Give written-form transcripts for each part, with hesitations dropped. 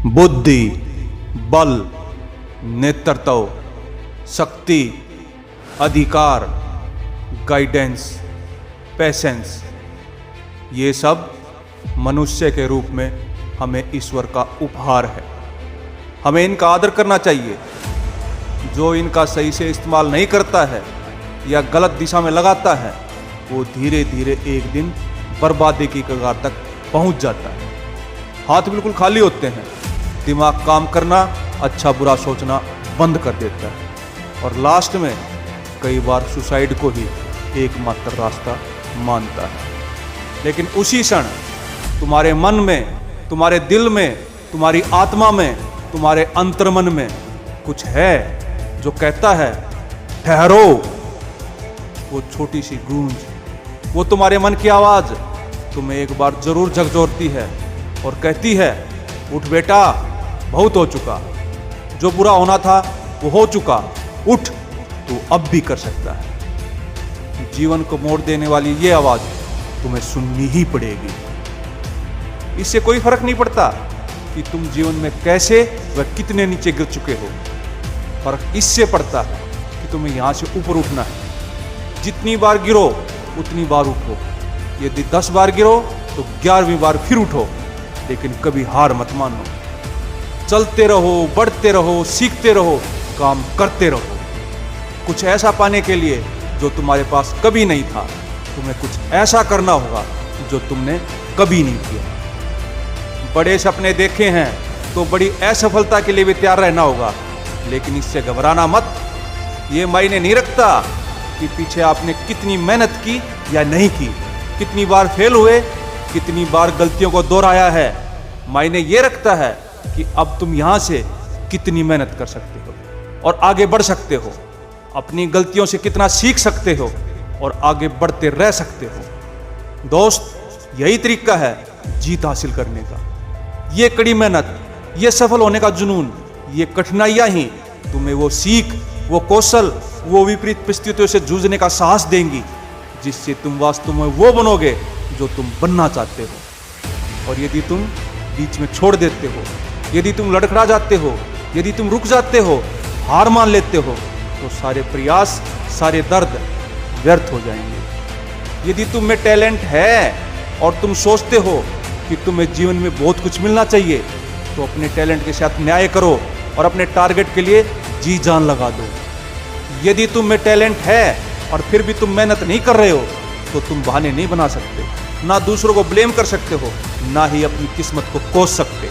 बुद्धि, बल, नेतृत्व, शक्ति, अधिकार, गाइडेंस, पेशेंस, ये सब मनुष्य के रूप में हमें ईश्वर का उपहार है। हमें इनका आदर करना चाहिए। जो इनका सही से इस्तेमाल नहीं करता है या गलत दिशा में लगाता है, वो धीरे धीरे एक दिन बर्बादी की कगार तक पहुंच जाता है। हाथ बिल्कुल खाली होते हैं, दिमाग काम करना, अच्छा बुरा सोचना बंद कर देता है और लास्ट में कई बार सुसाइड को ही एकमात्र रास्ता मानता है। लेकिन उसी क्षण तुम्हारे मन में, तुम्हारे दिल में, तुम्हारी आत्मा में, तुम्हारे अंतर्मन में कुछ है जो कहता है ठहरो। वो छोटी सी गूंज, वो तुम्हारे मन की आवाज तुम्हें एक बार जरूर झकझोरती है और कहती है उठ बेटा, बहुत हो चुका, जो बुरा होना था वो हो चुका, उठ, तू अब भी कर सकता है। जीवन को मोड़ देने वाली ये आवाज तुम्हें सुननी ही पड़ेगी। इससे कोई फर्क नहीं पड़ता कि तुम जीवन में कैसे व कितने नीचे गिर चुके हो। फर्क इससे पड़ता है कि तुम्हें यहां से ऊपर उठना है। जितनी बार गिरो उतनी बार उठो। यदि 10 बार गिरो तो 11वीं बार फिर उठो, लेकिन कभी हार मत मानो। चलते रहो, बढ़ते रहो, सीखते रहो, काम करते रहो। कुछ ऐसा पाने के लिए जो तुम्हारे पास कभी नहीं था, तुम्हें कुछ ऐसा करना होगा जो तुमने कभी नहीं किया। बड़े सपने देखे हैं तो बड़ी असफलता के लिए भी तैयार रहना होगा, लेकिन इससे घबराना मत। ये मायने नहीं रखता कि पीछे आपने कितनी मेहनत की या नहीं की, कितनी बार फेल हुए, कितनी बार गलतियों को दोहराया है। मायने ये रखता है कि अब तुम यहां से कितनी मेहनत कर सकते हो और आगे बढ़ सकते हो, अपनी गलतियों से कितना सीख सकते हो और आगे बढ़ते रह सकते हो। दोस्त, यही तरीका है जीत हासिल करने का। ये कड़ी मेहनत, ये सफल होने का जुनून, ये कठिनाइयां ही तुम्हें वो सीख, वो कौशल, वो विपरीत परिस्थितियों से जूझने का साहस देंगी जिससे तुम वास्तव में वो बनोगे जो तुम बनना चाहते हो। और यदि तुम बीच में छोड़ देते हो, यदि तुम लड़खड़ा जाते हो, यदि तुम रुक जाते हो, हार मान लेते हो, तो सारे प्रयास, सारे दर्द व्यर्थ हो जाएंगे। यदि तुम में टैलेंट है और तुम सोचते हो कि तुम्हें जीवन में बहुत कुछ मिलना चाहिए, तो अपने टैलेंट के साथ न्याय करो और अपने टारगेट के लिए जी जान लगा दो। यदि तुम में टैलेंट है और फिर भी तुम मेहनत नहीं कर रहे हो, तो तुम बहाने नहीं बना सकते, ना दूसरों को ब्लेम कर सकते हो, ना ही अपनी किस्मत को कोस सकते।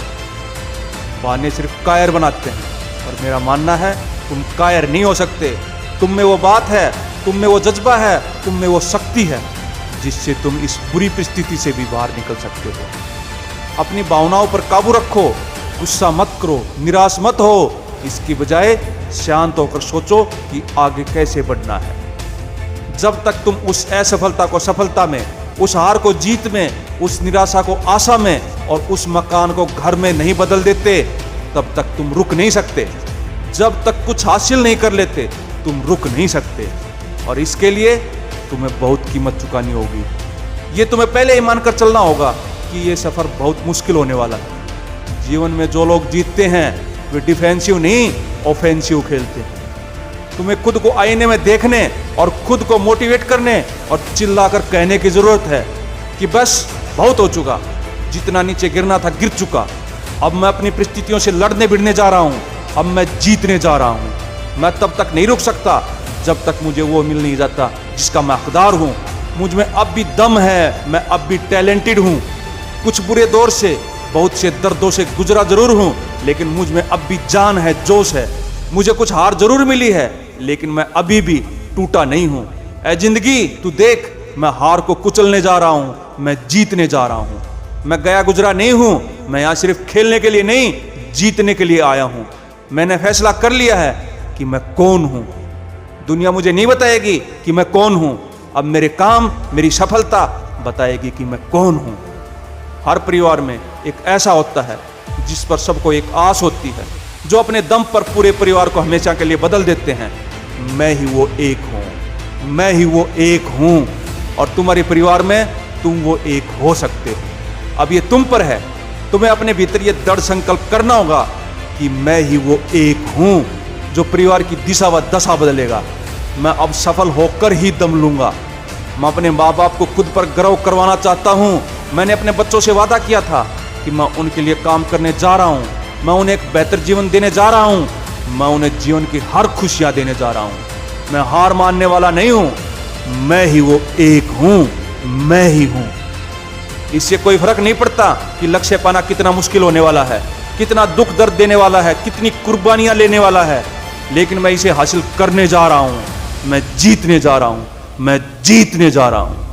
बहाने सिर्फ कायर बनाते हैं और मेरा मानना है तुम कायर नहीं हो सकते। तुम में वो बात है, तुम में वो जज्बा है, तुम में वो शक्ति है जिससे तुम इस बुरी परिस्थिति से भी बाहर निकल सकते हो। अपनी भावनाओं पर काबू रखो, गुस्सा मत करो, निराश मत हो। इसकी बजाय शांत होकर सोचो कि आगे कैसे बढ़ना है। जब तक तुम उस असफलता को सफलता में, उस हार को जीत में, उस निराशा को आशा में और उस मकान को घर में नहीं बदल देते, तब तक तुम रुक नहीं सकते। जब तक कुछ हासिल नहीं कर लेते, तुम रुक नहीं सकते। और इसके लिए तुम्हें बहुत कीमत चुकानी होगी। ये तुम्हें पहले ही मानकर चलना होगा कि ये सफर बहुत मुश्किल होने वाला है। जीवन में जो लोग जीतते हैं वे डिफेंसिव नहीं, ऑफेंसिव खेलते हैं। तुम्हें खुद को आईने में देखने और खुद को मोटिवेट करने और चिल्लाकर कहने की जरूरत है कि बस बहुत हो चुका, जितना नीचे गिरना था गिर चुका, अब मैं अपनी परिस्थितियों से लड़ने भिड़ने जा रहा हूं, अब मैं जीतने जा रहा हूं। मैं तब तक नहीं रुक सकता जब तक मुझे वो मिल नहीं जाता जिसका मैं हकदार हूं। मुझ में अब भी दम है, मैं अब भी टैलेंटेड हूं। कुछ बुरे दौर से, बहुत से दर्दों से गुजरा जरूर हूं, लेकिन मुझ में अब भी जान है, जोश है। मुझे कुछ हार जरूर मिली है, लेकिन मैं अभी भी टूटा नहीं हूं। ऐ जिंदगी, तू देख, मैं हार को कुचलने जा रहा हूं, मैं जीतने जा रहा हूं। मैं गया गुजरा नहीं हूं, मैं यहां सिर्फ खेलने के लिए नहीं, जीतने के लिए आया हूं। मैंने फैसला कर लिया है कि मैं कौन हूं। दुनिया मुझे नहीं बताएगी कि मैं कौन हूं, अब मेरे काम, मेरी सफलता बताएगी कि मैं कौन हूं। हर परिवार में एक ऐसा होता है जिस पर सबको एक आस होती है, जो अपने दम पर पूरे परिवार को हमेशा के लिए बदल देते हैं। मैं ही वो एक हूं, मैं ही वो एक हूं, और तुम्हारे परिवार में तुम वो एक हो सकते हो। अब ये तुम पर है तुम्हें अपने भीतर ये दृढ़ संकल्प करना होगा कि मैं ही वो एक हूं जो परिवार की दिशा व दशा बदलेगा। मैं अब सफल होकर ही दम लूंगा। मैं अपने माँ बाप को खुद पर गर्व करवाना चाहता हूँ। मैंने अपने बच्चों से वादा किया था कि मैं उनके लिए काम करने जा रहा हूँ। मैं उन्हें एक बेहतर जीवन देने जा रहा हूँ। मैं उन्हें जीवन की हर खुशियाँ देने जा रहा हूँ। मैं हार मानने वाला नहीं हूँ। मैं ही वो एक हूँ। मैं ही हूँ। इससे कोई फर्क नहीं पड़ता कि लक्ष्य पाना कितना मुश्किल होने वाला है, कितना दुख दर्द देने वाला है, कितनी कुर्बानियां लेने वाला है, लेकिन मैं इसे हासिल करने जा रहा हूं। मैं जीतने जा रहा हूं। मैं जीतने जा रहा हूं।